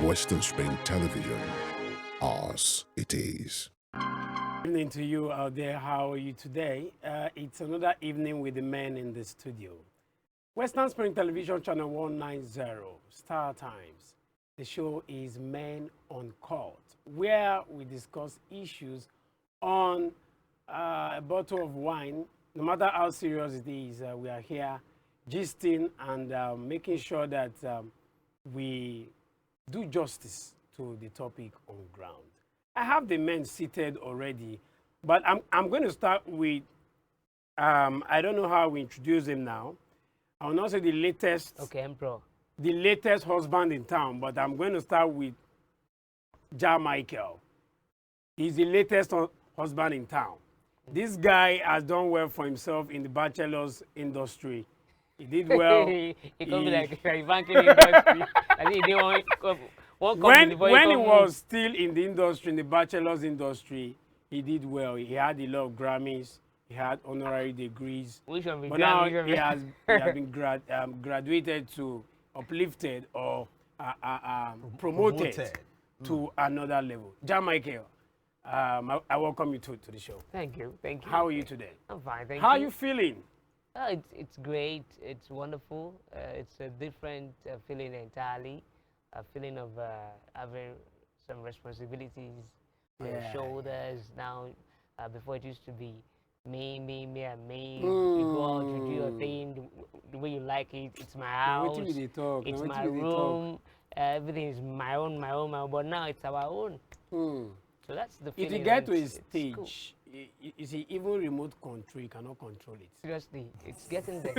Western Spring Television, as it is. Good evening to you out there. How are you today? It's another evening with the men in the studio. Western Spring Television, channel 190, Star Times. The show is Men Uncut, where we discuss issues on a bottle of wine. No matter how serious it is, we are here gisting and making sure that we do justice to the topic on ground. I have the men seated already, but I'm going to start with, I don't know how we introduce him now. I will not say the latest, Okay, Emperor. the latest husband in town, but I'm going to start with JahMichael. He's the latest husband in town. This guy has done well for himself in the bachelor's industry. He did well. He can be like banking industry. I think he didn't want When he was still in the industry, in the bachelor's industry, he did well. He had a lot of Grammys. He had honorary degrees. Which one be But now Grammy? he has been graduated to, uplifted or promoted to another level. JahMichael, I welcome you to the show. Thank you, thank you. How are you today? I'm fine, thank How are you. you feeling? It's great. It's wonderful. It's a different feeling entirely. A feeling of having some responsibilities on your shoulders now. Before it used to be me, and me. You go out, you do your thing the way you like it. It's my house. It's my room. Everything is my own. But now it's our own. So that's the feeling. If you get to a it's stage, cool. you see, even remote control, you cannot control it. Seriously, it's getting there.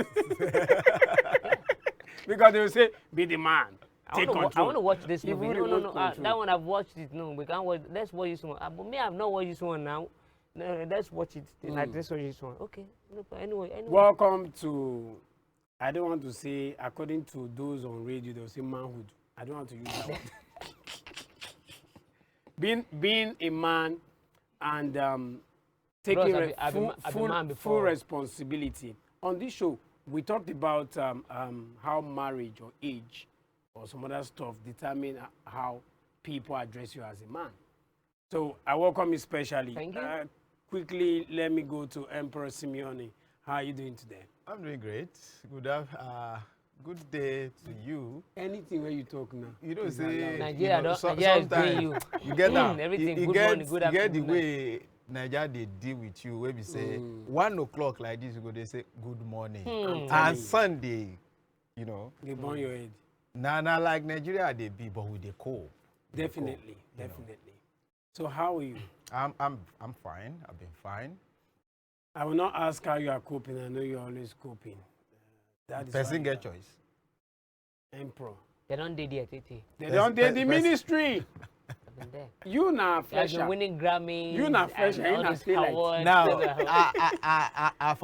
Because they will say, be the man, take I control. want to watch this movie. Even No, remote control. that one I've watched it. No, we can't watch. Let's watch this one. But me, I've not watched this one now. No, let's watch it. Like, let's watch this one. Okay. No, but anyway. Welcome to, I don't want to say, according to those on radio, they'll say manhood. I don't want to use that word. Being a man and taking Bros, I've been man full before. responsibility. On this show, we talked about how marriage or age or some other stuff determine how people address you as a man. So I welcome you especially. Thank you. Quickly, let me go to Emperor Simeoni. How are you doing today? I'm doing great. Good day to you. Anything where you talk now. You know, is say allowed. Nigeria, Nigeria is doing you. You get that. Everything. You Good get, morning, good you get the afternoon. way Nigeria they deal with you. Where we say 1 o'clock like this, you go they say good morning. And Sunday, you know. They burn your head. Nah, like Nigeria they be, but with the cold. Definitely. So how are you? I'm fine. I've been fine. I will not ask how you are coping. I know you're always coping. That is Person why get choice. Emperor. They don't did it. They don't did the ministry. I've been there. You na They have fresher. been winning Grammys. You na and fresher, you all na these feel like- awards. Now, I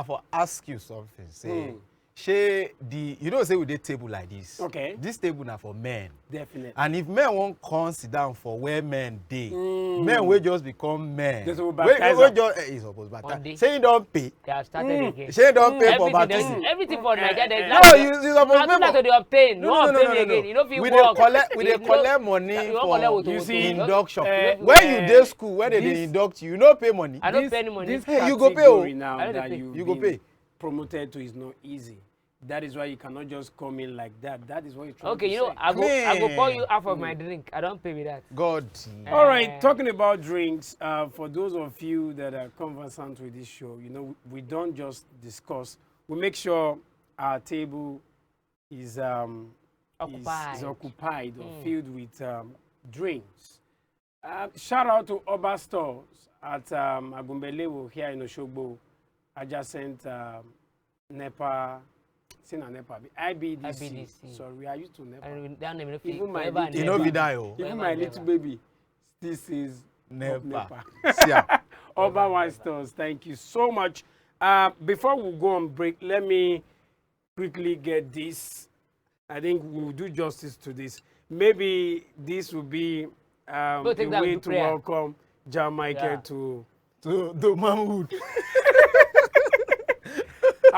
for ask you something. Say, shey you know say we dey table like this. Okay. This table na for men. Definitely. And if men won't come sit down for where men dey, men will just become men. They suppose Wey baptize am. just he suppose One baptize. day. Say you don pay. They have started again. Say you don pay for Everything, baptism. everything for Nigeria. There's No, you suppose not pay to the obtain. No, obtain again. You know if you We work. dey collect money You won't collect for with- You see, induction. uh, When you dey school, when they this- dey induct you, you no pay money. I don't pay any money. This Hey, you go pay, category oh. now I don't that pay. you've You go been pay. promoted to is not easy. That is why you cannot just come in like that. That is what you're trying Okay, to you know, say. I go pour Man. you half of my drink. I don't pay with that. God. All right, talking about drinks, for those of you that are conversant with this show, you know, we don't just discuss. We make sure our table is occupied or filled with drinks. Shout out to Oba Stores at Agumbelewo here in Oshogbo, adjacent NEPA, IBDC. Sorry, I used to NEPA. And down there, Even my forever and You know ever. we die, oh. Even Never, my never. little baby, this is Never. NEPA. See ya. Oba Wine Stores, thank you so much. Before we go on break, let me quickly get this. I think we'll do justice to this. Maybe this will be a take that way to to prayer. welcome JahMichael Yeah. to To manhood.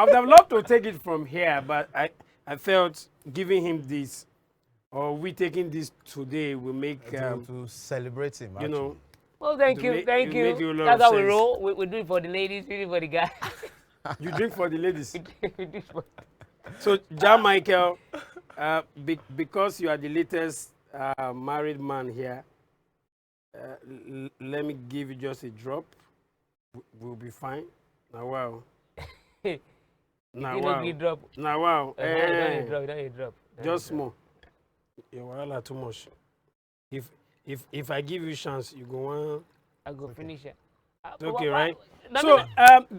I would have loved to take it from here, but I felt giving him this, or we taking this today will make to celebrate him, you know. Well, thank To you, make- thank it you. make you a lot That's of how we sense. roll. We do it for the ladies, we do it for the guys. You drink for the ladies. We do it for- So, JahMichael, because you are the latest married man here, let me give you just a drop. We'll be fine. Now, wow. Now, You wow. don't drop. Now, wow. Don't drop, don't drop. Just small. You're wahala too much. If I give you chance, you go on. I go finish it. Okay, right? That So mean-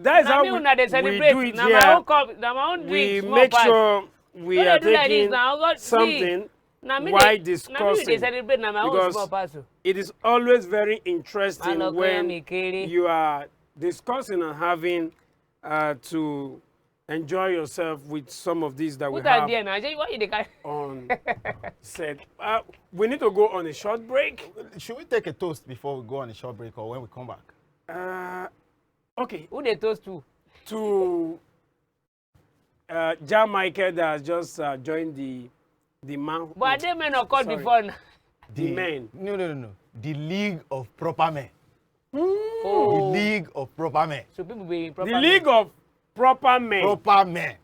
that is how Now me una dey we celebrate. do it Now here. my own cup, now my own We drink, small make pass. sure we Don't are dey do like this taking now, God, see. something Now me while dey- Now me dey discussing. celebrate. Now my own Because small pass. It is always very interesting Man, when me kere. you are discussing and having to enjoy yourself with some of these that we Put that have there now. Why you dey carry? on set. We need to go on a short break. Should we take a toast before we go on a short break or when we come back? Okay, Who they toast to? JahMichael that has just joined the man. But they men not called Sorry. before now. The men. No. The League of Proper Men. Oh. The League of Proper Men. So people be proper. The League of Proper Men. Proper Men.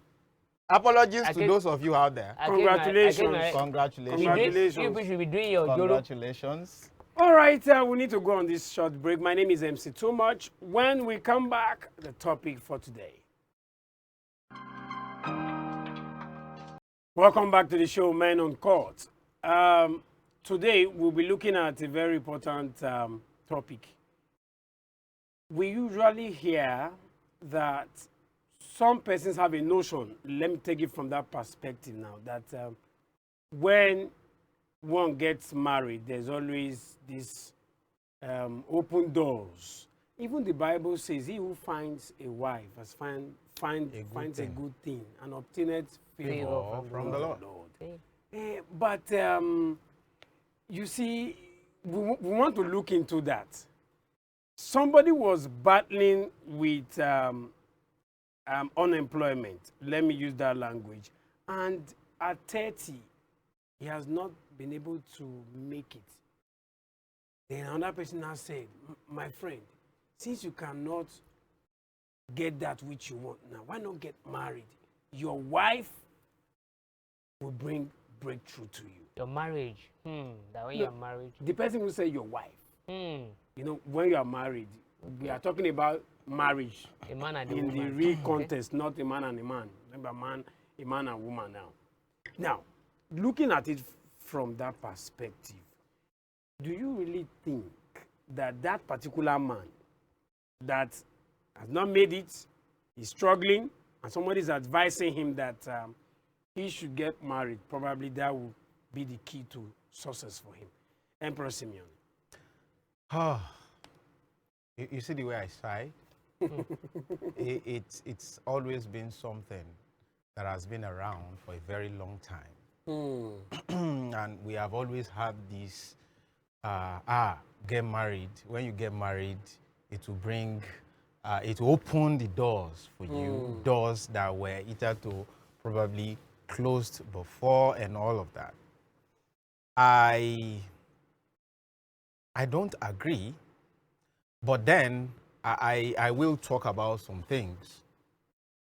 Apologies to Again- those of you out there. Congratulations. Congratulations. Congratulations. You people should be doing your jolo. Congratulations. All right, we need to go on this short break. My name is MC2MUCH. When we come back, the topic for today. Welcome back to the show, Men Uncut. Today, we'll be looking at a very important topic. We usually hear that some persons have a notion, let me take it from that perspective now, that when one gets married, there's always this open doors. Even the Bible says, he who finds a wife has finds a good thing and obtaineth favor from the Lord. But you see, we want to look into that. Somebody was battling with unemployment. Let me use that language. And at 30, he has not been able to make it. Then another person has said, my friend, since you cannot get that which you want now, why not get married? Your wife will bring breakthrough to you. Your marriage. That when you're married. The person will say your wife. Hmm. You know, when you are married, we are talking about marriage A man and a in the woman. real context, not a man and a man. Remember, a man and woman now. Now, looking at it from that perspective, do you really think that that particular man that has not made it, is struggling, and somebody is advising him that he should get married, probably that will be the key to success for him? Emperor Simeoni. You see the way I sigh? It's always been something that has been around for a very long time. And we have always had this, get married. When you get married, it will bring, it will open the doors for you, doors that were either to probably closed before and all of that. I don't agree, but then I will talk about some things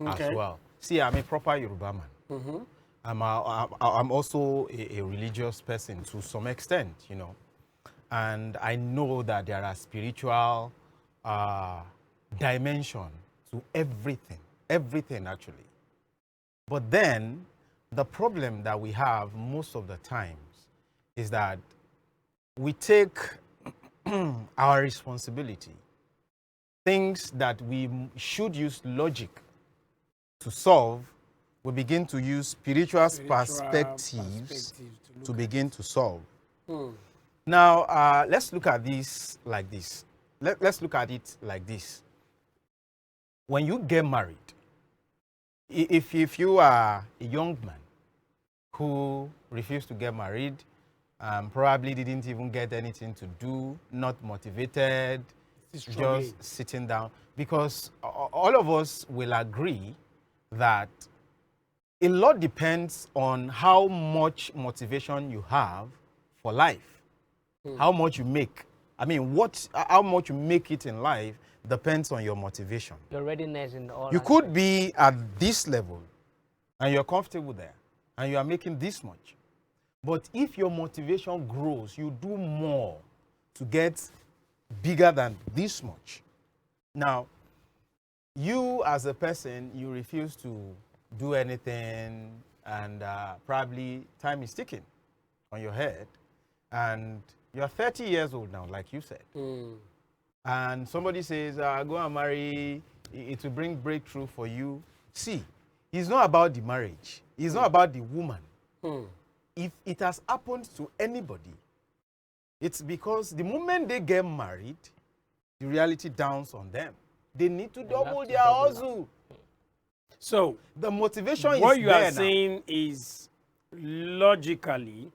as well. See, I'm a proper Yoruba man. I'm also a religious person to some extent, you know. And I know that there are spiritual dimension to everything actually. But then the problem that we have most of the times is that we take our responsibility, things that we should use logic to solve, we begin to use spiritual perspectives to begin to solve. Now, let's look at this like this. Let's look at it like this. When you get married, if you are a young man who refused to get married, probably didn't even get anything to do, not motivated, just sitting down, because all of us will agree that a lot depends on how much motivation you have for life, how much you make. I mean, how much you make it in life depends on your motivation. Your readiness in all. You could be at this level and you're comfortable there and you are making this much. But if your motivation grows, you do more to get bigger than this much. Now, you as a person, you refuse to do anything, and probably time is ticking on your head, and you're 30 years old now, like you said. And somebody says, go and marry, it will bring breakthrough for you. See, it's not about the marriage. It's not about the woman. If it has happened to anybody, it's because the moment they get married, the reality downs on them. They need to double their hustle. So the motivation is there. What you are saying is, logically,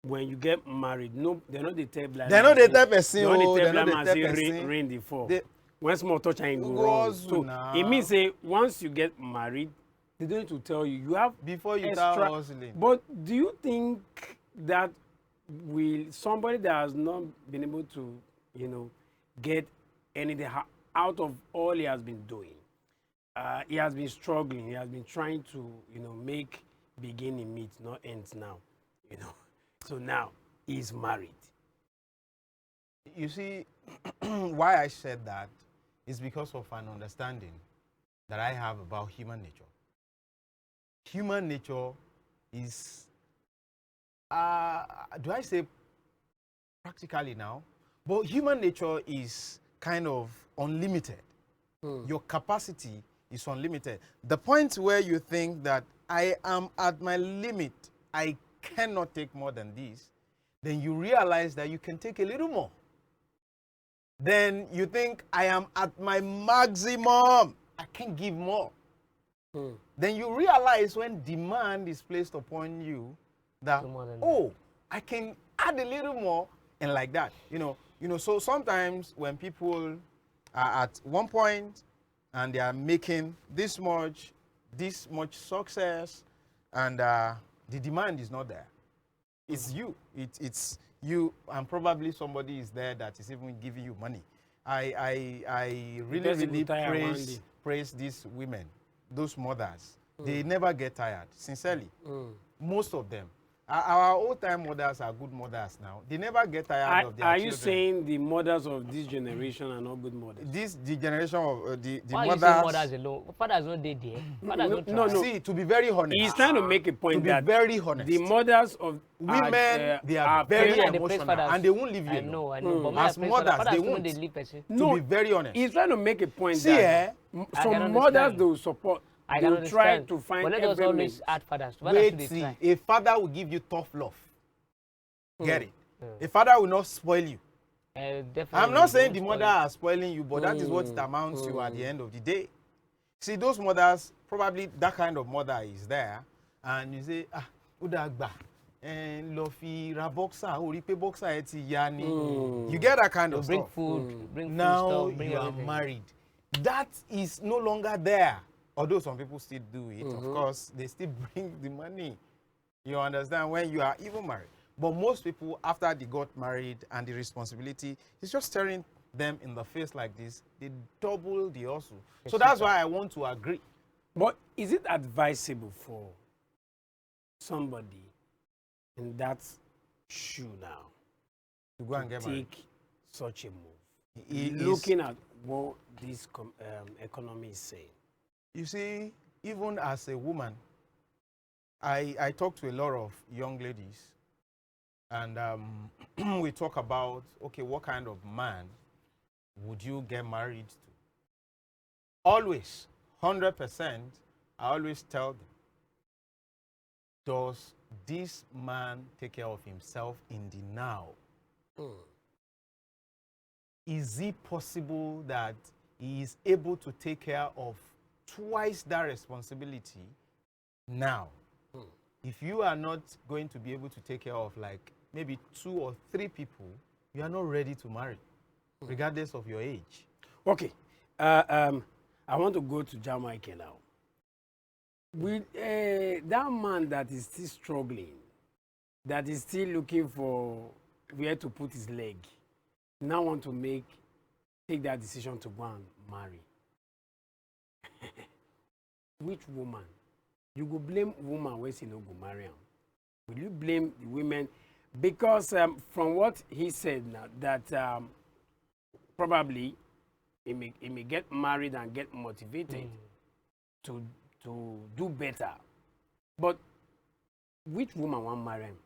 when you get married, no, they're not the type like they're not the type of they're not the type of rain the fall. When small touch and go wrong. So it means say once you get married, they don't need to tell you. You have before you extra, start hustling. But do you think that will somebody that has not been able to, you know, get anything out of all he has been doing? He has been struggling. He has been trying to, you know, make beginning meet, not ends now, you know. So now he's married. You see, why I said that is because of an understanding that I have about human nature. Human nature is, do I say practically now? But human nature is kind of unlimited. Your capacity is unlimited. The point where you think that I am at my limit, I cannot take more than this, then you realize that you can take a little more. Then you think I am at my maximum, I can't give more. Then you realize when demand is placed upon you that, oh, I can add a little more, and like that. You know, so sometimes when people are at one point and they are making this much success, and the demand is not there. It's you. It's you, and probably somebody is there that is even giving you money. I really praise these women, those mothers. They never get tired, sincerely. Most of them. Our old-time mothers are good mothers now. They never get tired of their children. Are you saying the mothers of this generation are not good mothers? The generation of the Why mothers. Why you say mothers alone? Fathers not dead there. Fathers No. See, to be very honest. He's trying to make a point that very honest. The mothers of women, they are very emotional and they won't leave you alone. I know. But as mothers, they won't. To be very honest. He's trying to make a point See, that some mothers they will support. I they will try to find. But let us always add fathers. Wait, see, a father will give you tough love. Get it? A father will not spoil you. I'm not saying the mother are spoiling you, but that is what it amounts to at the end of the day. See, those mothers, probably that kind of mother is there, and you say, udagba, and lofi raboxa, uripe boxa eti yani. You get that kind of bring stuff. Food, bring now food stuff, bring you everything. are married. That is no longer there. Although some people still do it, of course, they still bring the money. You understand? When you are even married. But most people, after they got married and the responsibility is just staring them in the face like this, they double the hustle. So that's why I want to agree. But is it advisable for somebody in that shoe now to go and get married? Take such a move? Looking at what this economy is saying. You see, even as a woman, I talk to a lot of young ladies. And we talk about, okay, what kind of man would you get married to? Always, 100%, I always tell them, does this man take care of himself in the now? Is it possible that he is able to take care of twice that responsibility now? If you are not going to be able to take care of like maybe 2 or 3 people, you are not ready to marry, regardless of your age. Okay. I want to go to JahMichael now. with that man that is still struggling, that is still looking for where to put his leg, now want to take that decision to go and marry. Which woman? You go blame woman when she no go marry him. Will you blame the women? Because from what he said now, that probably he may get married and get motivated to do better. But which woman want marry him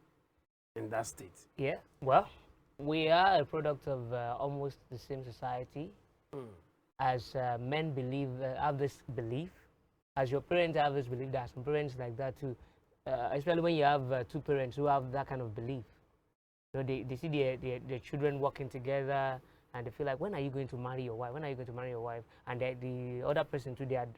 in that state? Yeah, well, we are a product of almost the same society. As men have this belief, as your parents have this belief, there are some parents like that too, especially when you have two parents who have that kind of belief. You know, they see their children working together, and they feel like, when are you going to marry your wife? When are you going to marry your wife? And the other person too, they are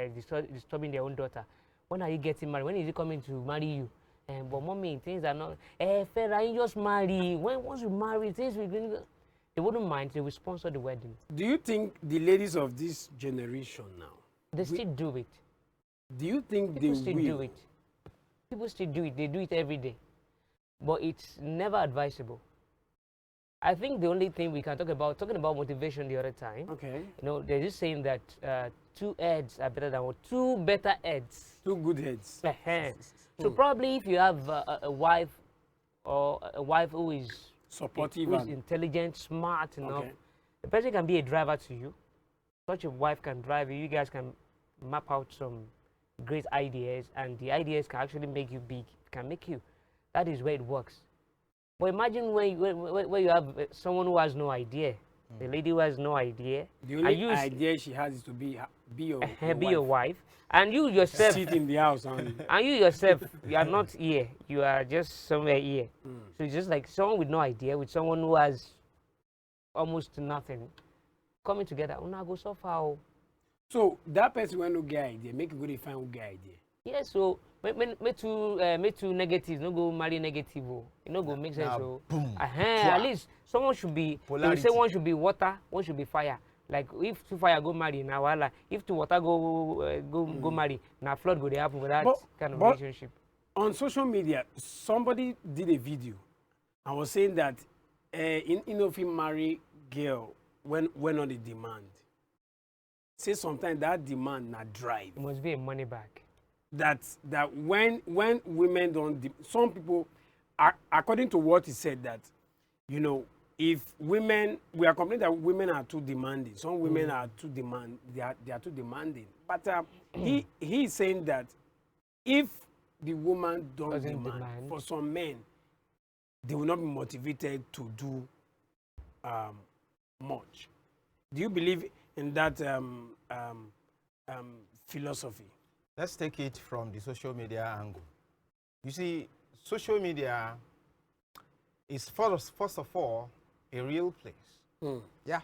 disturbing their own daughter. When are you getting married? When is he coming to marry you? But mommy, things are not. Farah, you just marry. Once you marry, things will be. They wouldn't mind. They will sponsor the wedding. Do you think the ladies of this generation now, they still do it? Do you think People they still will? do it. People still do it. They do it every day. But it's never advisable. I think the only thing we can talking about motivation the other time. Okay. You know, they're just saying that two heads are better than one. Two better heads. Two good heads. So probably if you have a wife or a wife who is Supportive who is and intelligent, smart enough, okay. the person can be a driver to you. Such a wife can drive you. You guys can map out some great ideas, and the ideas can actually make you big, can make you. That is where it works. But imagine when you have someone who has no idea, the lady who has no idea. The only idea she has is to be your wife. And you yourself sit in the house and you yourself, you are not here. You are just somewhere here. So it's just like someone with no idea, with someone who has almost nothing, coming together. Una go so far. So that person when no get idea, make a good find who get idea. Yeah, so me too negative, no go marry negative. You know, go make sense. So at least someone should be. They will say one should be water, one should be fire. Like if two fire go marry, now if two water go marry, now flood go they happen with that kind of relationship. On social media, somebody did a video and was saying that if you marry girl when on the demand. Say sometimes that demand not drive. It must be a money back. That when women don't, some people, according to what he said, that if women, we are complaining that women are too demanding. Some women are too they are too demanding. But he is saying that if the woman doesn't demand, for some men, they will not be motivated to do much. Do you believe in that philosophy? Let's take it from the social media angle. You see, social media is first of all a real place. Yeah,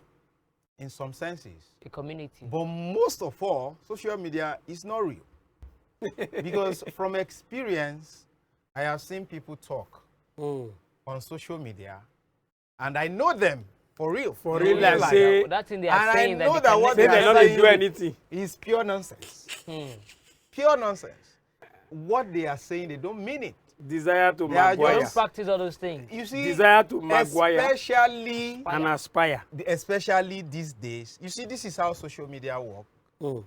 in some senses. A community. But most of all, social media is not real. Because from experience, I have seen people talk on social media, and I know them for real. For real, like say, that's in they are saying I know that what they are not do anything is pure nonsense. Pure nonsense. What they are saying, they don't mean it. Desire to They don't practice all those things. You see, desire to maguire especially and aspire. Especially these days. You see, this is how social media work.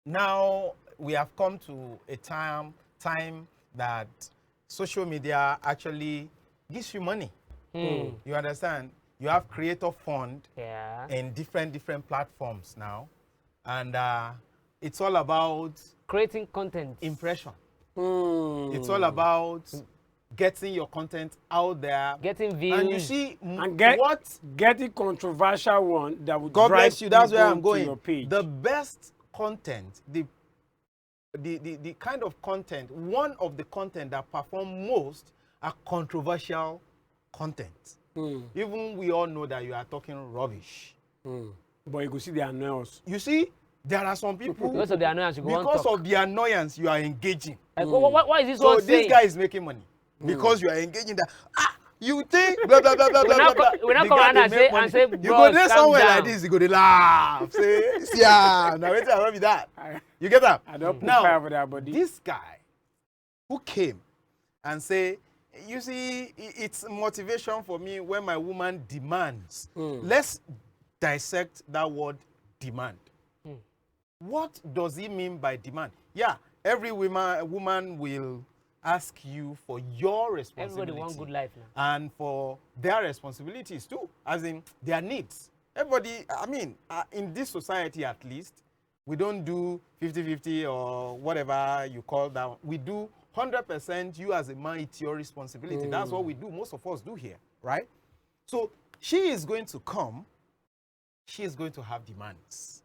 Now we have come to a time that social media actually gives you money. You understand? You have creator fund in different platforms now, and it's all about creating content, impression. It's all about getting your content out there, getting views, and you see, and getting controversial one that would God drive bless you. That's where I'm people to going. your page. The best content, the kind of content, one of the content that perform most are controversial content. Even we all know that you are talking rubbish. But you could see the annoyance. You see, there are some people because of the annoyance, you are engaging. Like, why is this so one this saying? guy is making money because you are engaging that. You think blah blah blah blah We blah not blah. we not The come guy around dey and make say money. You go bros, there calm somewhere down. like this, you go dey laugh. Say, yeah, now wait till I be that. You get that? I don't put Now, fire for that body. this guy who came and say, you see, it's motivation for me when my woman demands. Let's dissect that word demand. What does he mean by demand? Yeah, every woman will ask you for your responsibility. Everybody want good life now. And for their responsibilities too, as in their needs. Everybody, I mean, in this society at least, we don't do 50-50 or whatever you call that. We do 100% you as a man, it's your responsibility. That's what we do. Most of us do here, right? So she is going to come. She is going to have demands.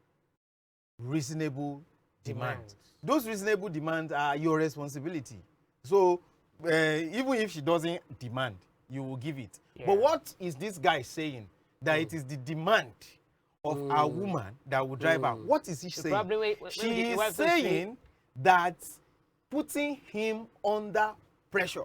Reasonable demands. Those reasonable demands are your responsibility. So even if she doesn't demand, you will give it. Yeah. But what is this guy saying? That it is the demand of a woman that will drive her. What is he saying? Probably She is saying that putting him under pressure.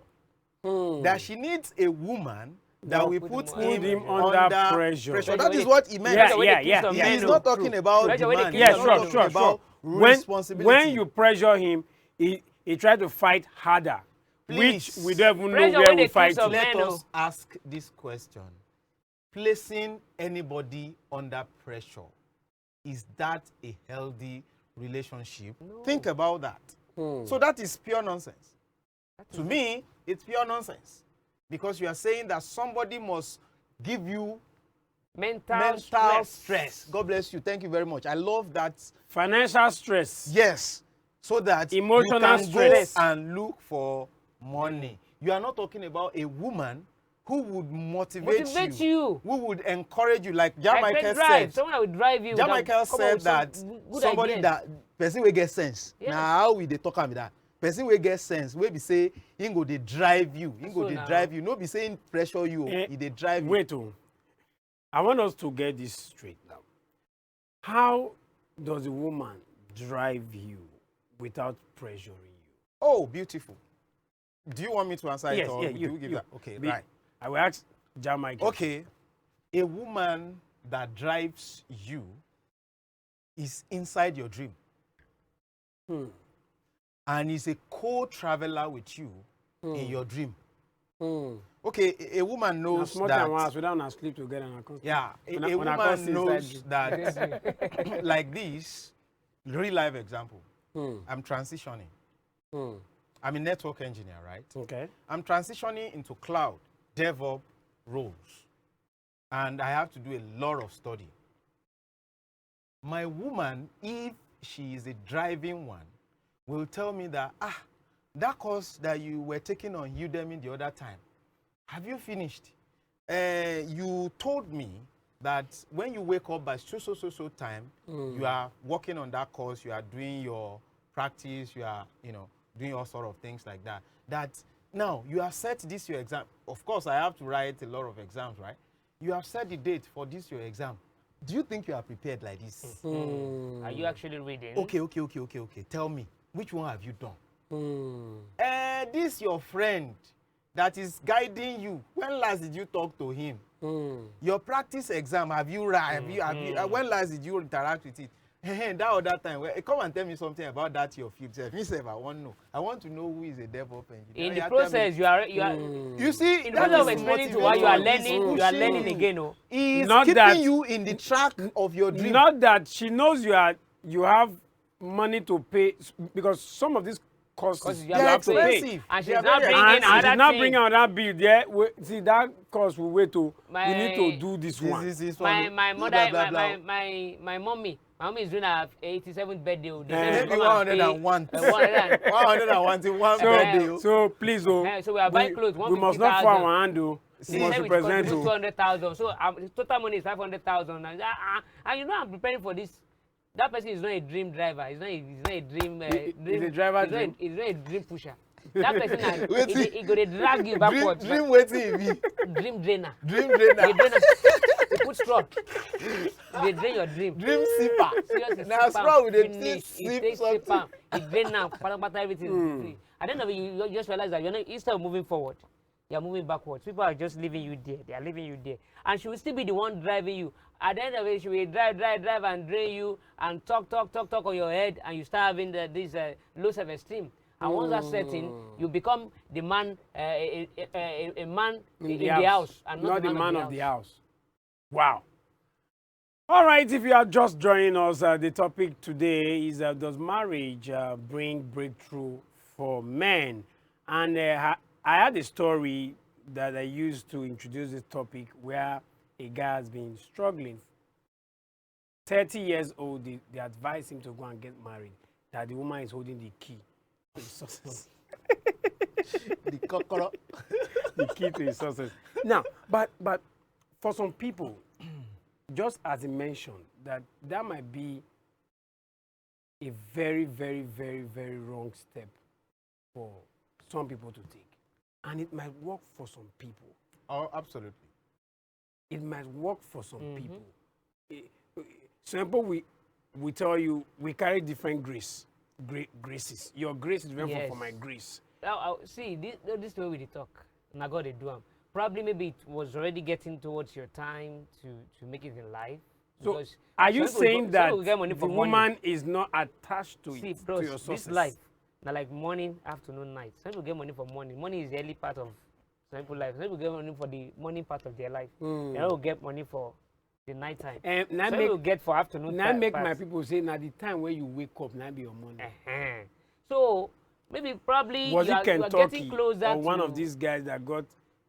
That she needs a woman that will put him under pressure. That is what he meant. Yeah. He is not talking about demand. Yeah, He's not talking about responsibility. When you pressure him, he try to fight harder. Please. Which we don't even Pressure know where when we they fight kiss to. of Let men, us ask this question. Placing anybody under pressure, is that a healthy relationship? No. Think about that. So that is pure nonsense. To me, it's pure nonsense. Because you are saying that somebody must give you mental stress. God bless you. Thank you very much. I love that. Financial stress. Yes. So that Emotional you can stress. go and look for money. You are not talking about a woman who would motivate you, who would encourage you, like JahMichael said. Someone that would drive you. JahMichael said that somebody ideas. that person will get sense. Yes. Now how we dey talk am with that? Person will get sense. We be say he go dey drive you. He go dey drive you. No be saying pressure you. He dey drive you. Wait, I want us to get this straight now. How does a woman drive you without pressuring you? Oh, beautiful. Do you want me to answer Yes, it or yeah, do you give that? Okay, Be- right. I will ask JahMichael. Okay, a woman that drives you is inside your dream. And is a co-traveler with you in your dream. Okay, a woman knows that. We don't sleep together. Yeah, a woman knows that. Like this, real life example. I'm transitioning. I'm a network engineer, right? Okay. I'm transitioning into cloud, DevOps roles. And I have to do a lot of study. My woman, if she is a driving one, will tell me that, that course that you were taking on Udemy the other time, have you finished? You told me that when you wake up by so time, you are working on that course, you are doing your practice, you are, doing all sort of things like that. That now you have set this your exam. Of course, I have to write a lot of exams, right? You have set the date for this your exam. Do you think you are prepared like this? Are you actually reading? Okay. Tell me, which one have you done? This your friend that is guiding you. When last did you talk to him? Your practice exam, have you when last did you interact with it? That other time, come and tell me something about that your field self. Me self, I want to know. I want to know who is a DevOps engineer. In the process, you are. You see, In the process of explaining to why you are learning again. He's Not keeping that- you in the track of your dream. Not that she knows you have money to pay, because some of these costs you They are have to pay. expensive. And They she's are not very bringing expensive. And she's another not thing. bringing another bill there. See, that cost will wait to. We need to do this one. This is My mother, blah, blah, blah. my mommy is doing her 87th birthday. Maybe 101. 101 till one birthday. So please, So we are buying clothes. we must not fall our hand. We must represent. 200,000. So the total money is 500,000. And I'm preparing for this. That person is not a dream driver. He's not a dream. He's a driver dream. He's not a dream pusher. That person, he go to drag you backwards. Dream waiting be. Dream drainer. Dream drainer. The drainer. They put straw. They drain your dream. Dream sipper. Seriously, Now straw with finish. the It sip takes something. paper. It drain now. Everything. At the end of it, you just realize that instead of moving forward, you're moving backwards. People are just leaving you there. They are leaving you there. And she will still be the one driving you. At the end of it, she will drive and drain you and talk on your head, and you start having this low self-esteem. And once that's set in, you become the man, a man in the house, and not the man of the house. Wow. All right, if you are just joining us, the topic today is does marriage bring breakthrough for men? And I had a story that I used to introduce this topic where a guy has been struggling. 30 years old, they advised him to go and get married, that the woman is holding the key to his success. The kokoro. The key to his success. Now, but for some people, just as he mentioned, that might be a very, very, very, very wrong step for some people to take. And it might work for some people. Oh, absolutely. It might work for some people. Some people, we tell you, we carry different graces. Your grace is different from my grace. See, this way we talk. Now God they do them. Probably maybe it was already getting towards your time to make it in life. So are you saying that the woman is not attached to See, it, bros, to your success? this life, now like morning, afternoon, night. Some people get money for morning. Money is the early part of some people's life. Some people get money for the morning part of their life. They don't get money for the night time. Some people get for afternoon. Now make my people say, now the time when you wake up, now be your money. So maybe probably Was you it are Kentucky getting closer or one to of these guys that got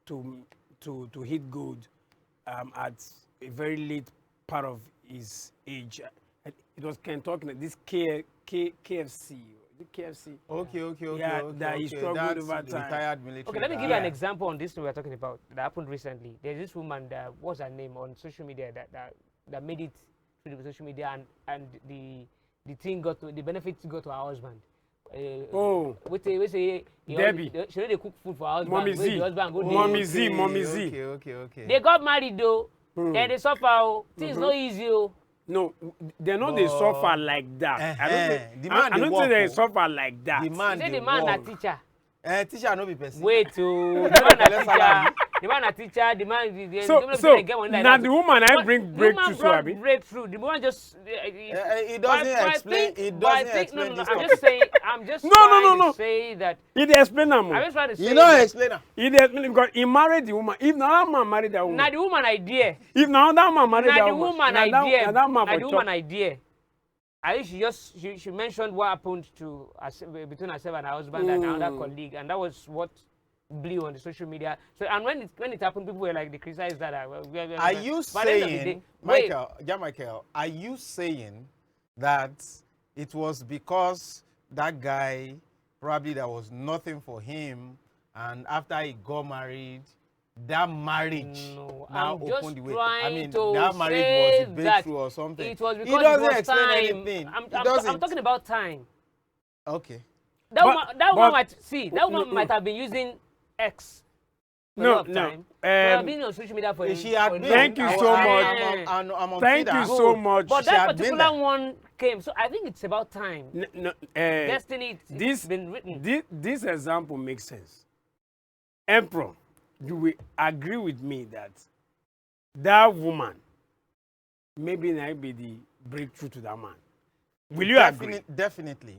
to hit gold at a very late part of his age? It was Kentucky. This KFC. The KFC. Okay. Yeah, that he struggled That's over time. Retired military. Okay, let me guy. give you an example on this thing we're talking about that happened recently. There's this woman that, what's her name, on social media that made it through the social media, and the thing got to, the benefits got to her husband. We say Debbie. She they cook food for her husband. Mommy Z. The husband go Mommy there. Z. Okay. They got married though. Then they suffer. Things not easy. No, they know they suffer like that. I don't think they suffer like that. The man, He said the man a teacher. Teacher no be person. Wait, the man a teacher. The man a teacher. The man. So now the woman I bring breakthrough to Abi. Breakthrough. The woman just. It doesn't explain. It doesn't explain this. I'm just saying. I'm just No. trying to say that. He dey explain am. I'm just trying to say. You know explain. He dey explain because he married the woman. If now that man married that woman. Now the woman idea. If now that man married Now that the woman. woman Now idea. that man Now for the woman chop. idea. I think she mentioned what happened to between herself and her husband and another colleague, and that was what blew on the social media. So and when it happened, people were like they criticized that. Are you saying, JahMichael? Are you saying that it was because that guy probably there was nothing for him, and after he got married, that marriage now opened the way? I mean, that marriage was a breakthrough or something. It was because it doesn't it was explain time. anything. I'm talking about time. Okay. That woman might have been using X. No. I've been on social media for She had been. Thank you so much. Thank you so much. But that particular one came. So I think it's about time. Destiny. It's been written. This example makes sense. Emperor, you will agree with me that woman maybe might be the breakthrough to that man. Will you agree? Definitely.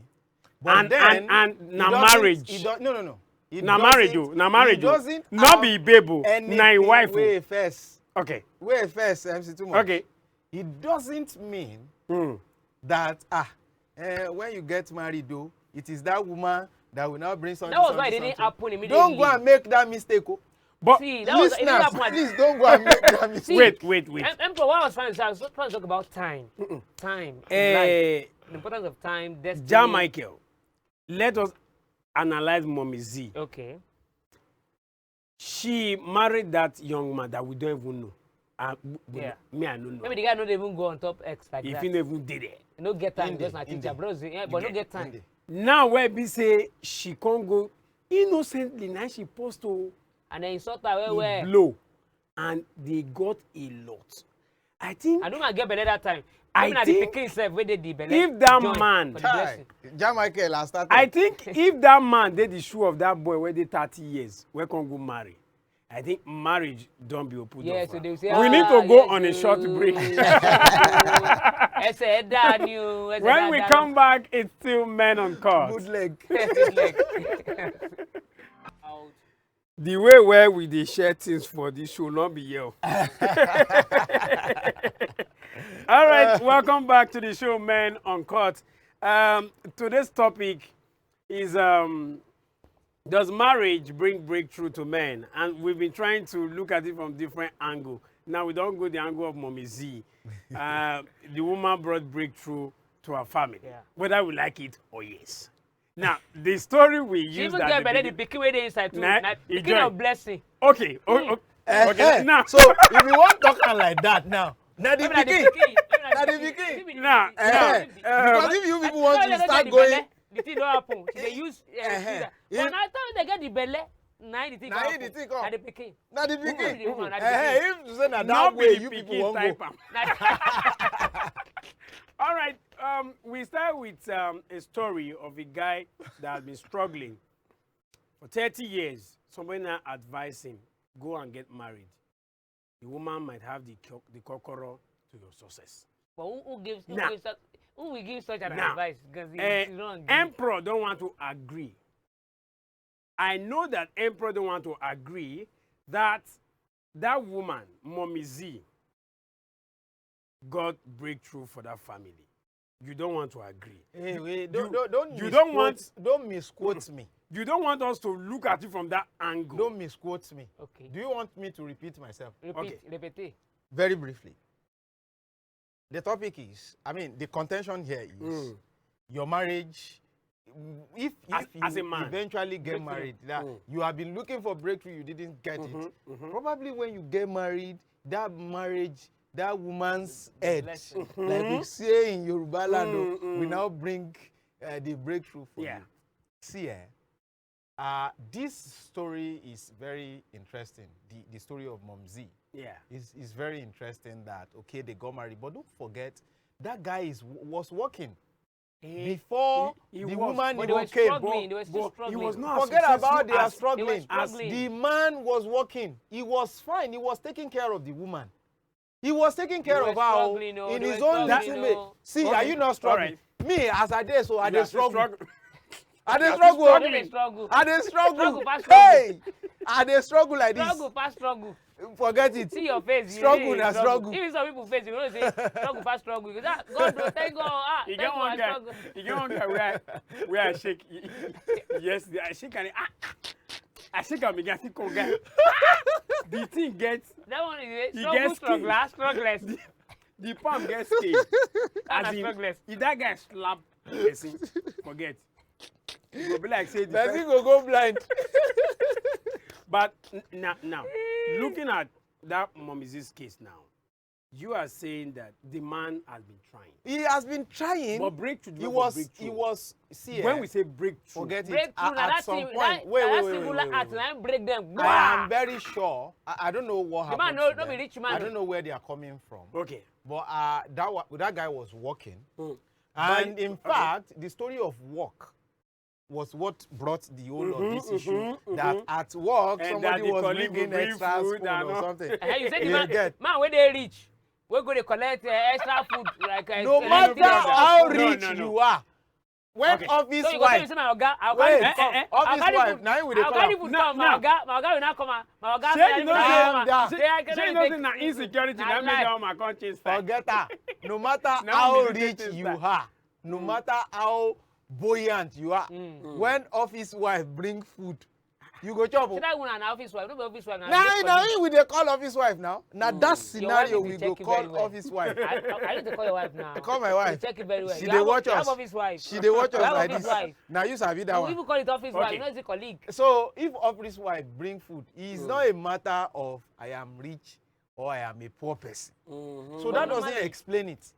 But and now marriage. No. Na marriage. It doesn't not be baby. Na wife. Wait first. Okay. Wait first, MC2MUCH. Okay. It doesn't mean that when you get married though, it is that woman that will now bring something. That was why it didn't happen immediately. Don't go and make that mistake. But see, that was, please don't go and make that mistake. Wait. Emperor, what I was trying to say, I was trying to talk about time. Time. Life. The importance of time, destiny. JahMichael, let us analyze Mommy Z. Okay. She married that young man that we don't even know. Me, I don't know. Maybe the guy don't even go on top X like if that. he never even did it. No get time, just not teacher, bros. Yeah, but no get time. Now where be say she can't go innocently, now she post to and then insult her where blow. And they got a lot. I think I don't want to get better that time. I think if that man, JahMichael has started. I think if that man did the shoe of that boy where they 30 years, where can go marry? I think marriage don't be open. Yeah, so they will say, we need to go yes, on a short break. When When we come back, it's still Men Uncut. Good leg. The way where we dey share things for this show not be here. All right, welcome back to the show Men Uncut. Today's topic is does marriage bring breakthrough to men? And we've been trying to look at it from different angles. Now we don't go the angle of Mommy Z. The woman brought breakthrough to her family, whether we like it or yes. Now the story we use even that get better the pikin wey dey inside too. Nah, Na e pikin join. of blessing. Okay, okay. Now, So if you want talk am like that now, na the pikin. Na the pikin. now, Because if you people want to start going, the thing don't happen. They use but now time they get the belle, now the thing na come him the happen. thing come. Na the pikin. Na the Who be the woman? pikin. Na the pikin. If you say na not that way, be you the people pikin won't type go. am. Na All right, we start with a story of a guy that has been struggling for 30 years. Somebody now advised him, go and get married. The woman might have the kokoro to your success. But who Now. who will give such an Now, advice? Because it's wrong. Emperor don't want to agree. I know that Emperor don't want to agree that that woman, Mommy Z, got breakthrough for that family. You don't want to agree. Hey, wait, You- don't you don't don't misquote me. You don't want us to look at it from that angle. Don't misquote me. Okay. Do you want me to repeat myself? Repeat. Very briefly. The topic is, I mean, the contention here is your marriage. If As you a man. eventually get Breakthrough. married, that you have been looking for breakthrough, you didn't get it. Probably when you get married, that marriage, that woman's head, Blessing. like we say in Yoruba land, will now bring the breakthrough for Yeah. you. See, this story is very interesting. The story of Mom Z Yeah. is very interesting that, okay, they got married. But don't forget, that guy was working before he the was, woman But they were even came. struggling. They were still But struggling. he was not Forget as about they are successful They were struggling. struggling. The man was working. He was fine. He was taking care of the woman. He was taking care were of her struggling, oh, in they his were own little struggling, way. oh. See, Okay, are you not struggling? Me, as I did, so I You are did still struggle. struggling. I did You are struggle. still They dey struggle. I did struggle. Struggle pass struggle. Hey, I did struggle like this. Struggle past struggle. Forget it. See your face. Struggle you na struggle. Even some people face, you know, say struggle past struggle. You go, God, no, thank God. You Thank get God, one I guy. struggle. You get one guy where I shake. Yesterday I shake and I shake and begin to come guy. The thing gets That one is He struggle, gets struggle, struggless. the palm gets skin. As na in, struggles. if that guy slap person, forget. It go be like say the Person person. go blind. But now, looking at that Mommy's case now, you are saying that the man has been trying. He has been trying. But breakthrough, He was. See, when we say breakthrough, forget it. Breakthrough, At that some thing, point, that wait. singular act, na him break them. I am very sure. I don't know what The happened. man to no them. be rich man. I don't know where they are coming from. okay. But that guy was working, Mm. and But- in fact, the story of work was what brought the whole of this issue. That at work And that somebody the was colleague will bringing bring extra food spoon and or all. something. You say the You man, get. man wey dey rich, we go dey collect extra food like No matter brother. how No, rich no. you are, when Okay. office So you go tell me wife, say my oga, I wait, carry food come. office wife, now we dey I call carry am. food Now- come. now. My oga will not come. My oga Shey you know Calm down. Shey you know say na insecurity Na that make lie. that woman come change style. forget her. No matter Now how we dey rich take you that. are, no matter how buoyant you are, when office wife bring food, you go chop. See that one na office wife, no be office wife. Now we dey call office wife now. Now that scenario wife we need to go check you very call well. office wife. I need to call your wife now. Call my wife. Check it very well. She You dey have- watch you have us. office wife. She dey watch You us have like office this. wife. Now you sabi that You one. even call it office wife. Okay. You know it's a colleague. So if office wife bring food, it's not a matter of I am rich or I am a poor person. So that doesn't normally- explain it.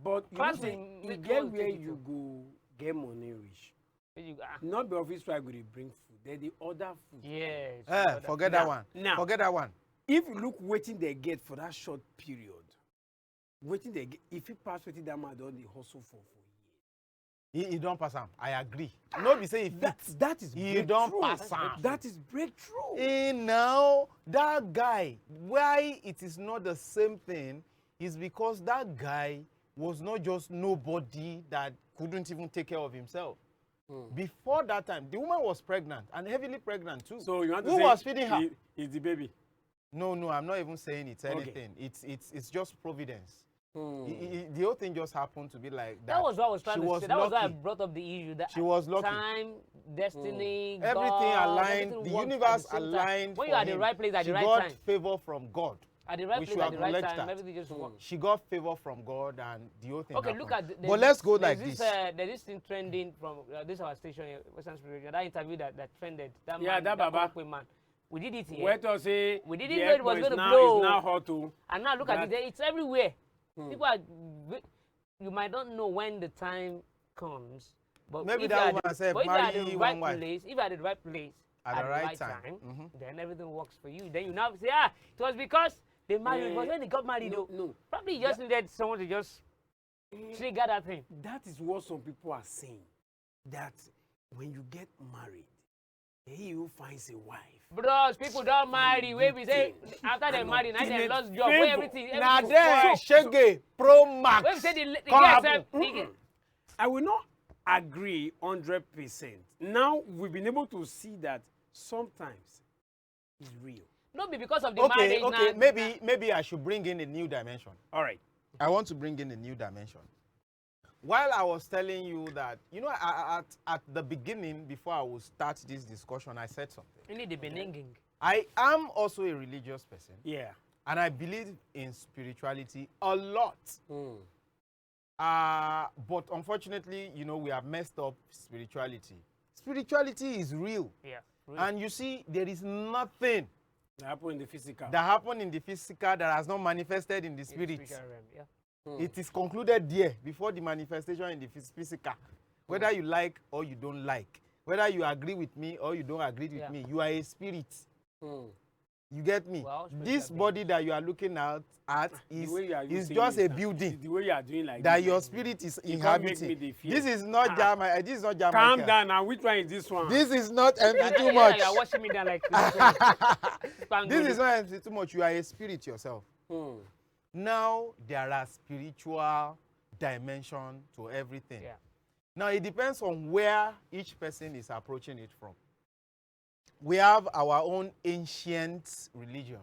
But you know Pass say me, e make get one where take it you go get money reach. You- Not be office wife go dey bring food. Then the other food. Yes. Forget that Now- one. now- Forget that one. If you look wetin they get for that short period, wetin they get, if you pass wetin that man don dey hustle for years, He don't pass am. I agree. No be say That is he breakthrough. don't pass am. That is breakthrough. Now that guy, why it is not the same thing is because that guy was not just nobody that couldn't even take care of himself. Before that time, the woman was pregnant and heavily pregnant too. So you want to Who say was feeding her? Is the baby? No, I'm not even saying it's anything. Okay. It's just providence. The whole thing just happened to be like that. That was what I was trying to say. That was why I lucky. brought up the issue. That She was lucky. Time, destiny, Everything God, aligned. everything The worked at universe the same time. aligned. When for you're at the him. right place at the She right got time. favor from God. At the right We place should at the right acknowledge time, that. everything just works. She got favor from God, and the whole thing Okay, happened. look at. But let's go like this. this. There's this thing trending from this our station, Western Spirit. That interview that trended. That Yeah, man, that Baba. Kwakwe man. We did it here. Where to say We didn't the know it was airport going to now, blow. It's now hot too. And now look at That- it. It's everywhere. People are. You might not know when the time comes, but Maybe if that you're woman at the, said, but if you're at marry the one right wife. place, if you're at the right place At the right time. then everything works for you. Then you now say, it was because they married. But when they got married, no. probably you just needed someone to just trigger that thing. That is what some people are saying. That when you get married, he who finds a wife. Bros, people don't marry. Where we say after they marry, now they obtained lost job. favor. Where everything. Now everything then, was- Shege Pro Max. Where we say the Come girl happen. self, the girl- I will not agree 100%. Now we've been able to see that sometimes it's real. not be because of the Okay, marriage. maybe I should bring in a new dimension. All right. I want to bring in a new dimension. While I was telling you that, at the beginning, before I would start this discussion, I said something. You need the beninging. I am also a religious person, Yeah. and I believe in spirituality a lot. But unfortunately, we have messed up spirituality. Spirituality is real. Yeah. Really. And you see, there is nothing That happened in the physical. that happened in the physical that has not manifested in the spirit. Spiritual realm, yeah. It is concluded there before the manifestation in the physical. Whether you like or you don't like, whether you agree with me or you don't agree with me, you are a spirit. You get me? Well, This body that you are looking at The way you are is using just it a now, building the way you are doing like that this, your like spirit is You can't make me inhabiting. dey fear. This is not JahMichael. This is not JahMichael. Calm down now. Which one is this one? This is not Yeah, MC2MUCH. you are watching me down like This is not MC2MUCH. You are a spirit yourself. Hmm. Now there are spiritual dimension to everything. Yeah. Now it depends on where each person is approaching it from. We have our own ancient religion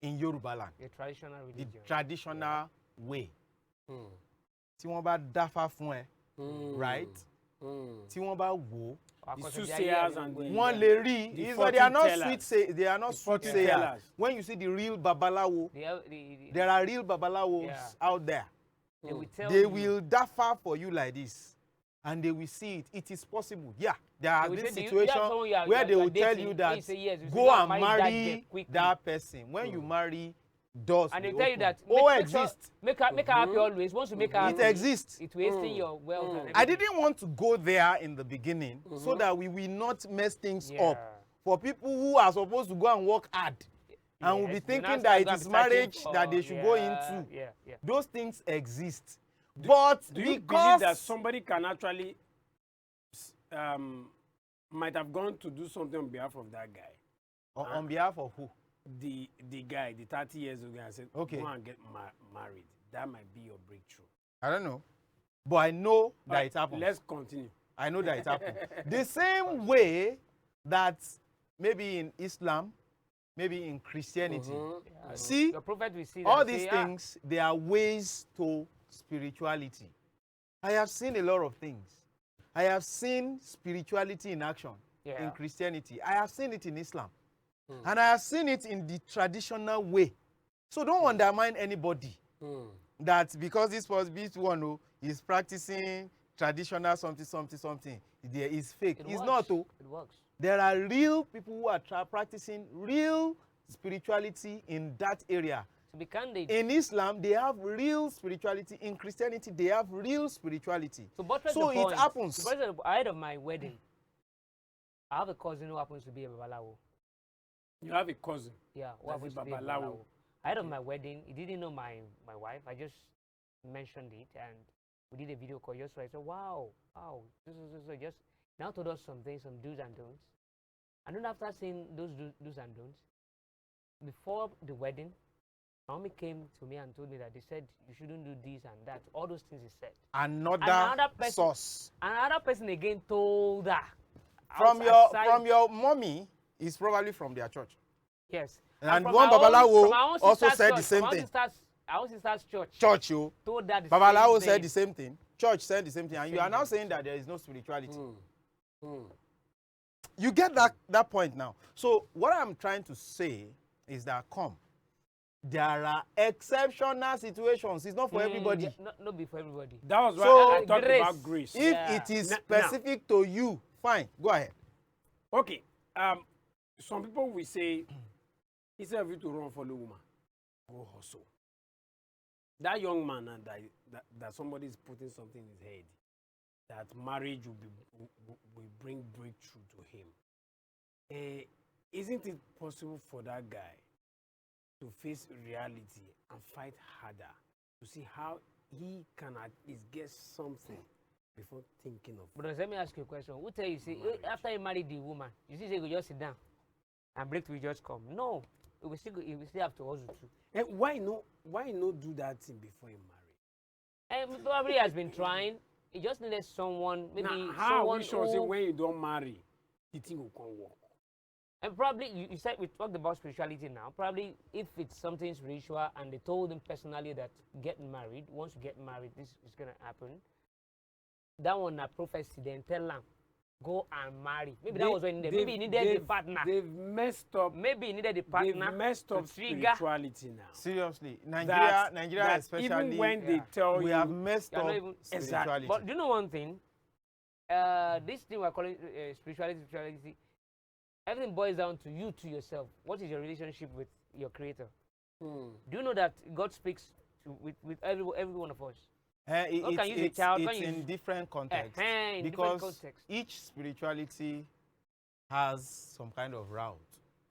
in Yoruba land, The traditional the religion. traditional way. Hmm. Tí wọ́n bá dáfá fún ẹ, Hmm. right? Hmm. Tí wọ́n bá wò, Because The of the soothsayers idea and we- the- wọ́n lè rí. The It's not- They are not fortune sweet tellers. say. They are not The sweet fortune sayers. tellers. When you see the real babalawo, the- there are real babalawos Yeah. out there. they will tell They you. will differ for you like this, and they will see it. It is possible. Yeah, there are will this say, situation someone you are- where you are- they you are will tell dating, you and that you say yes, you say, go "Go and and marry that girl marry quickly." that person. When you marry, doors And they will tell you open. that Oh, make sure- exists. make her happy always. Once you make her It happy, exists. It's wasting your wealth. And I everything. didn't want to go there in the beginning so that we will not mess things Yeah. up for people who are supposed to go and work hard and will be Yes, thinking now that start it going is to be searching marriage for- that they should go yeah, into. Yeah, yeah. Those things exist. But Do you because believe that somebody can actually might have gone to do something on behalf of that guy? on behalf of who? The guy, the 30 years ago, I said, Okay. go and get married. That might be your breakthrough. I don't know. But I know that Alright, it happened. Let's continue. I know that it happened. The same way that maybe in Islam, maybe in Christianity, Yeah. see, Your prophet will see all that, these say, things, they are ways to spirituality. I have seen a lot of things. I have seen spirituality in action in Yeah. Christianity. I have seen it in Islam. And I have seen it in the traditional way. So don't undermine anybody that because this one is practicing traditional something, there is fake. It It's works. not. Oh. It works. There are real people who are practicing real spirituality in that area. To be candid. In Islam, they have real spirituality. In Christianity, they have real spirituality. To buttress So the it point, happens. to buttress the- ahead of my wedding, I have a cousin who happens to be a babalawo. You have a cousin. Yeah, who That's happens a to be a babalawo. babalawo. Ahead of my wedding, he didn't know my wife. I just mentioned it, and We did a video call just right. I said, wow, so just now told us some things, some do's and don'ts. And then after saying those do's and don'ts, before the wedding, Naomi came to me and told me that they said you shouldn't do this and that. All those things he said. Another source. Another person again told her. From your mommy is probably from their church. Yes. And one Babalawo also said the same thing. Our sister's church. Church, you. Told that the Babalawo same said thing. the same thing. Church said the same thing. And you are now saying that there is no spirituality. You get that point now. So what I'm trying to say is that there are exceptional situations. It's not for everybody. Not be for everybody. That was why So, I talked about grace. If it is specific to you, fine, go ahead. Okay. Some people will say, instead of you to run for the woman, go hustle. That young man that somebody is putting something in his head, that marriage will bring breakthrough to him. Isn't it possible for that guy to face reality and fight harder to see how he can at least get something before thinking of? But let me ask you a question. Who tell you, see, after you marry the woman, you see, you just sit down and breakthrough will just come? No, you will still have to hustle too. And why not do that thing before you marry? And probably has been trying. He just needed someone, maybe now, how someone are we sure say when you don't marry, the thing will come work? And probably, you said we talked about spirituality now. Probably if it's something spiritual and they told him personally that getting married, once you get married, this is going to happen. That one, a prophecy, then tell them, go and marry. Maybe that was when he needed. Maybe he needed a partner. They've messed up. Maybe he needed a partner. They've messed up spirituality now. Seriously. Nigeria especially. Even when they tell we have messed up spirituality. Exactly. But do you know one thing? This thing we're calling spirituality, everything boils down to you, to yourself. What is your relationship with your creator? Do you know that God speaks with every one of us? It's in different contexts. Because each spirituality has some kind of route.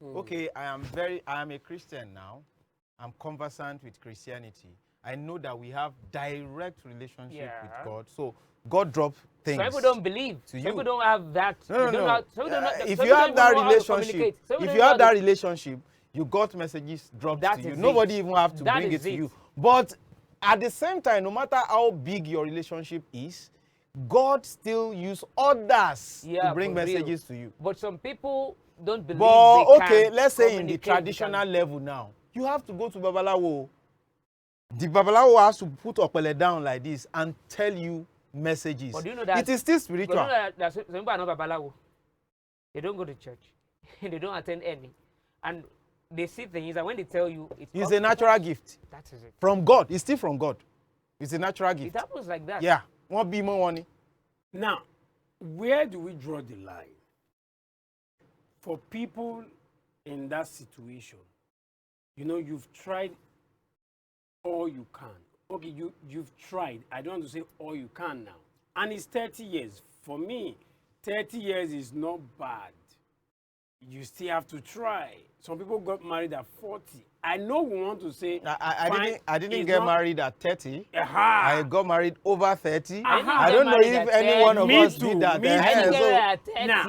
Okay, I am a Christian now. I'm conversant with Christianity. I know that we have direct relationship with God. So God drops things. Some people don't believe. Some people don't have that. No. If you have that relationship, you got messages dropped to you. Nobody even have to bring it to you. But at the same time, no matter how big your relationship is, God still uses others to bring messages to you. But some people don't believe. But okay, let's say in the traditional level now, you have to go to Babalawo. The Babalawo has to put Opele down like this and tell you messages. But do you know that it is still spiritual. But you know that some people are not Babalawo. They don't go to church. They don't attend any. And they see things and when they tell you it's a natural gift. That is it. From God. It's still from God. It's a natural gift. It happens like that. Yeah. Won't be more money. Now, where do we draw the line? For people in that situation, you know, you've tried all you can. Okay, you've tried. I don't want to say all you can now. And it's 30 years. For me, 30 years is not bad. You still have to try. Some people got married at 40. I know we want to say I didn't get married at 30. I got married over 30. I don't know if any one of us did that.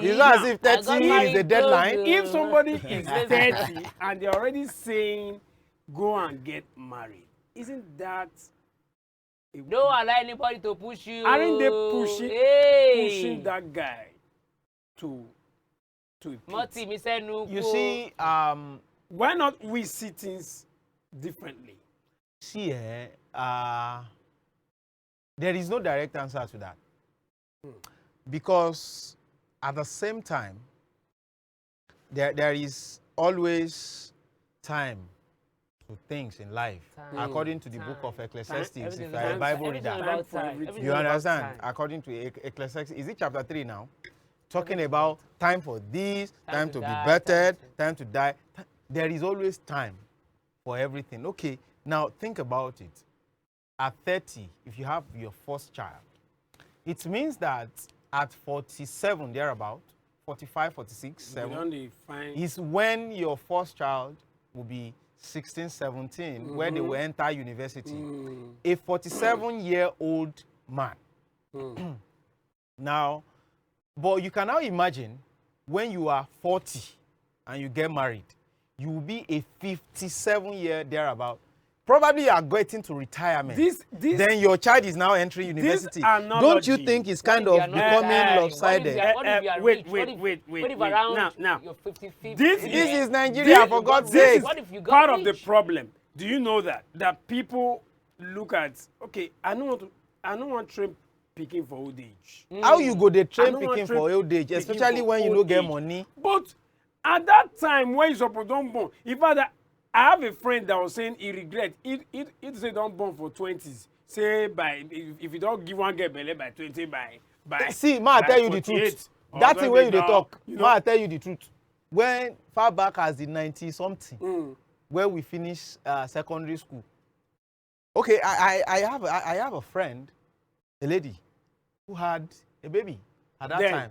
It's not as if 30 is the deadline. If somebody is 30 and they're already saying go and get married, isn't that don't allow anybody to push you? Aren't they pushing that guy to you see, why not we see things differently? See, there is no direct answer to that. Because at the same time, there is always time to things in life. According to the book of Ecclesiastes, if you are a Bible reader, you understand? According to Ecclesiastes, is it chapter 3 now? Talking about time for this, time to be bettered, time to die. There is always time for everything. Okay, now think about it. At 30, if you have your first child, it means that at 47, thereabout, 45, 46, 7, is when your first child will be 16, 17, where they will enter university. A 47-year-old man. Now, but you can now imagine when you are 40 and you get married, you will be a 57-year thereabout. Probably you are getting to retirement. Then your child is now entering university. Don't you think it's kind of becoming lopsided? Wait. What if around now, your 55th? This is Nigeria, for God's sake. What if you got part of the rich? problem. Do you know that people look at, okay, I don't want to train picking for old age. How you go dey I train don't want picking train for old age, pikin especially for when you old no get age. money? But at that time when you suppose don't born, in fact, I have a friend that was saying he regret. He say don't born for 20s. Say by if you don't give one get belle by 20 by See, I tell you the 48 truth. or That thing where you dey something talk, now, I tell you the truth. When far back as the 90-something, where we finish secondary school. Okay, I have a friend, a lady, who had a baby at that time.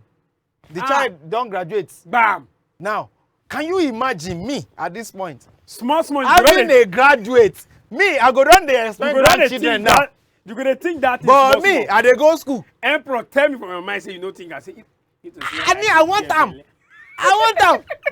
The child don't graduate. Bam. Now, can you imagine me at this point? Small. Having a graduate, me, I go down there expect grandchildren now. You gonna think that is But small, me, small. I dey go school. Emperor, tell me from your mind, say you don't think. I say, I want them.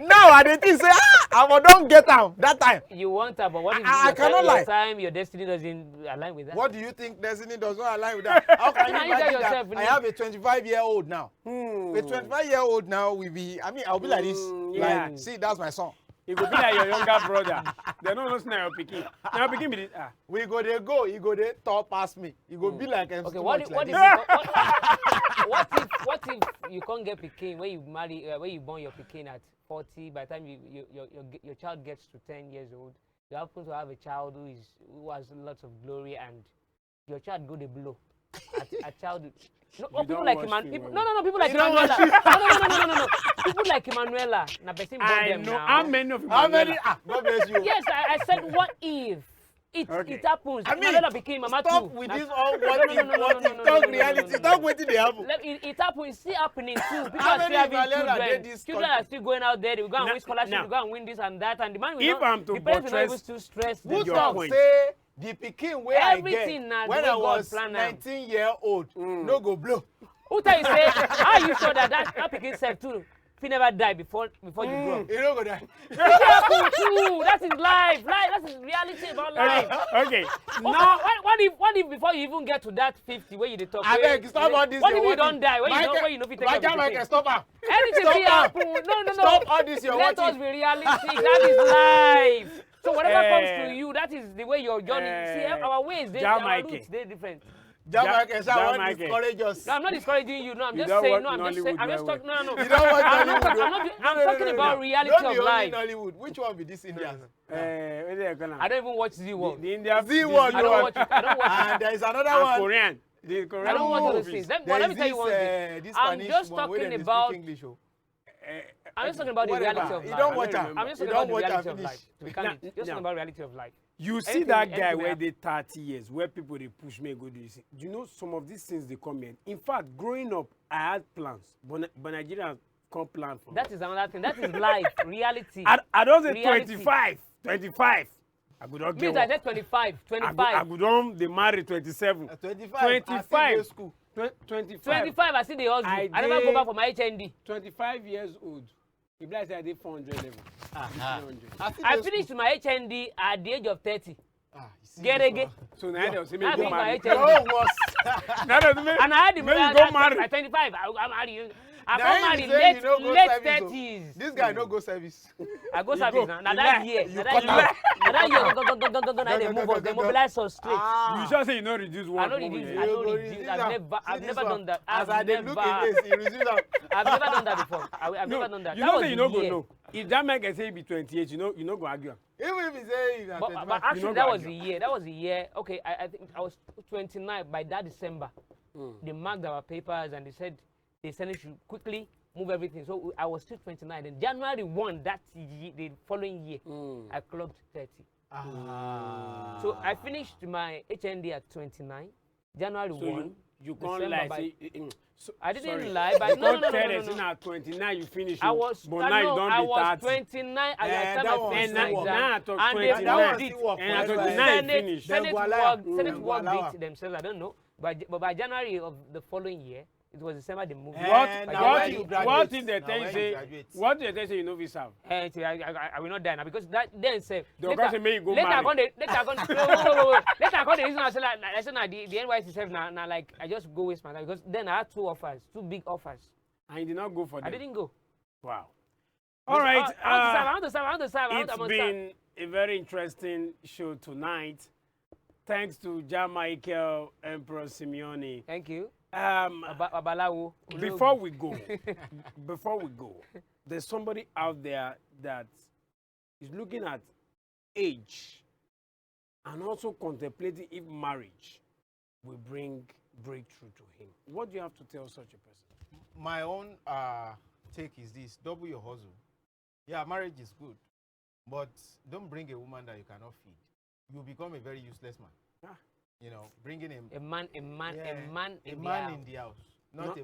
Now I dey think say, I don't get them that time. You want that, but what if I cannot lie. your destiny doesn't align with that? What do you think destiny does not align with that? How can you Now you tell imagine yourself, that I have a 25-year-old now? A 25-year-old now will be, I'll be like this. yeah. Like, see, that's my son. It could be like your younger brother. They don't know your picking. Now your picking be this. We go there go, he go there top past me. He go be like MC2MUCH Okay, like what this. if you can't get Pekin when you marry when you born your Pekin at 40? By the time your child gets to 10 years old, you happen to have a child who has lots of glory, and your child go the blow. A child. No, people like Emmanuel. No, people like Emanuela. No. People like Emanuela. Na person born I them know now. how many of you. How many? God bless you. Yes, I said what if? It happens. I mean, Emanuela became Mama stop too. with Na- this all what if talk reality. Talk wetin dey happen. It happens. It's still happening too. People How are still many having Emanuela children. dey this Children are still going out there. They will go and Now- win scholarship. now- They go and win this and that. And the man will If not. I'm to The parents will not even buttress too stressed. Who your talk point. say the pikin wey I Everything get na the when way I God was plan am. 19-year-old no go blow? Who tell you say? How are you sure that pikin self too? If he never die before you grow up. He no go die. It happen too. That is life. That is reality about life. Okay. No. Now, What if before you even get to that 50 where you dey talk? Abeg, stop all this. What your if you what don't if. die? When you Michael- know fit take care of Michael, the stop am. Anything Stop will am. happen. No. Stop all this your Let what us if. be realistic. That is life. So whatever comes to you, that is the way your journey. See, our ways, our JahMichael. roots, they're different. JahMichael, sir, want JahMichael. discourage us. No, I'm not discouraging you. No, I'm You just don't saying. watch No, I'm just saying. I'm just Nollywood talking. No. You don't watch I'm not Nollywood, talking- though. I'm not talking about reality Don't of be only life. Nollywood. Which one be this Indian? where they gonna? I don't even watch Z1. The India. Z1, I don't watch it. I don't watch it. And there is another And one. Korean. The Korean I don't watch all those movies. things. There Let me is tell you one thing. this I'm Spanish just one where talking they speak about. English. Oh. I'm just talking about the Whatever. reality of You life. don't I watch don't am. remember. I'm just You talking about don't the watch reality am of finish. life. We can't. Just talking about reality of life. You see Anything- that guy anything where happen. they 30 years, where people they push me go do this. Do you know some of these things they come in? In fact, growing up, I had plans, but Nigerians can't plan for me. That is another thing. That is life, reality. I don't say Reality. 25. I could not get Means I one. said 25. I 25. could not, they married 27. 25. 25. School. 25. 25, I see the hustle. I I never go did- back for my HND. 25 years old. If I say I did 400 level. 300. I finished my HND at the age of 30. Get Gerege. So now they will say me I go finished my marry. HND. No worse. Now they will say And I had the when money you go marry. at 25. I marry you. I Now got him married say you no go late service, oh. 30s. This guy no go service. I go You service go. now. Now You that lie. year. You Now cut that year. Now that year. Now they move us. They mobilize us straight. You just say you know reduce one. I don't reduce. I don't reduce. I've never done that. As I dey look in this, he reduce am. I've never done that before. I've never done that. You That know was say you the no go year. know. If that man can say he be 28, you know go argue. Even if he say he's But 25. you actually, know that go was the argue. year. That was the year. Okay, I think I was 29 by that December. They marked our papers and they said they sent it to quickly move everything. So I was still 29. Then January 1 that year, the following year, I clocked 30. So I finished my HND at 29. January So 1. you can't December lie. by- Say, so, I didn't sorry. lie, but You no. can't tell us now 29 you finish. I oh, was, but now you don't I be was 30. 29 at Eh, the that time one I finished still my work. exam. Now I talk And they 29. moved it. still work And I for talk everybody. 29 finish. Then Senate go allow. work Then go did allow. it themselves. I don't know. But by January of the following year, it was December they moved. And now when you graduate, what if they now tell you when you say, graduate. what if they tell you no visa? I will not die now because that then say The oga say make you go later marry. later I the reason I say like the NYC self now like I just go waste my time because then I had two big offers. And you did not go for them. I didn't go. Wow. All right. I want to serve. It's been a very interesting show tonight. Thanks to JahMichael, Emperor Simeoni. Thank you. Before we go, there's somebody out there that is looking at age and also contemplating if marriage will bring breakthrough to him. What do you have to tell such a person? My own take is this: double your hustle. Yeah, marriage is good, but don't bring a woman that you cannot feed. You become a very useless man. Ah. You know, bringing a man in the house. Not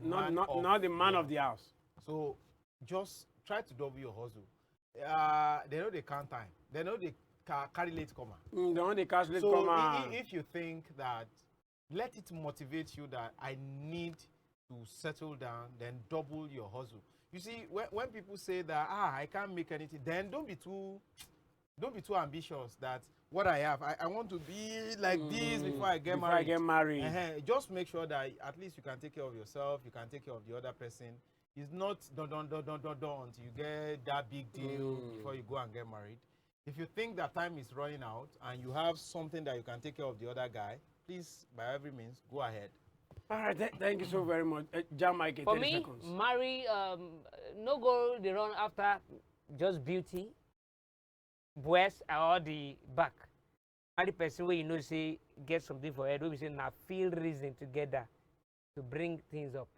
the man of the house. So just try to double your hustle. They know they count time. They know they carry late comma. They know they carry late so comma. If you think that, let it motivate you that I need to settle down, then double your hustle. You see, when people say that I can't make anything, then don't be too ambitious that what I have, I want to be like this before I get married. Just make sure that at least you can take care of yourself, you can take care of the other person. It's not until you get that big deal before you go and get married. If you think that time is running out and you have something that you can take care of the other guy, please, by every means, go ahead. All right, thank you so very much. JahMichael, for me, seconds. Marry, no go the run after just beauty, breast, or the back. Marry person where you know say get something for head, we say now feel reason together to bring things up.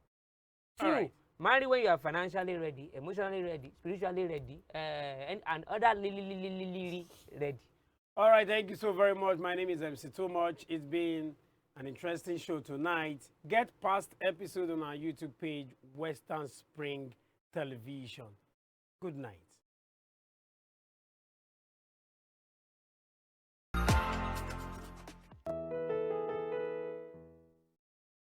Two, right. Marry when you are financially ready, emotionally ready, spiritually ready, and other ready. All right, thank you so very much. My name is MC2MUCH. It's been an interesting show tonight. Get past episode on our YouTube page, Western Spring Television. Good night.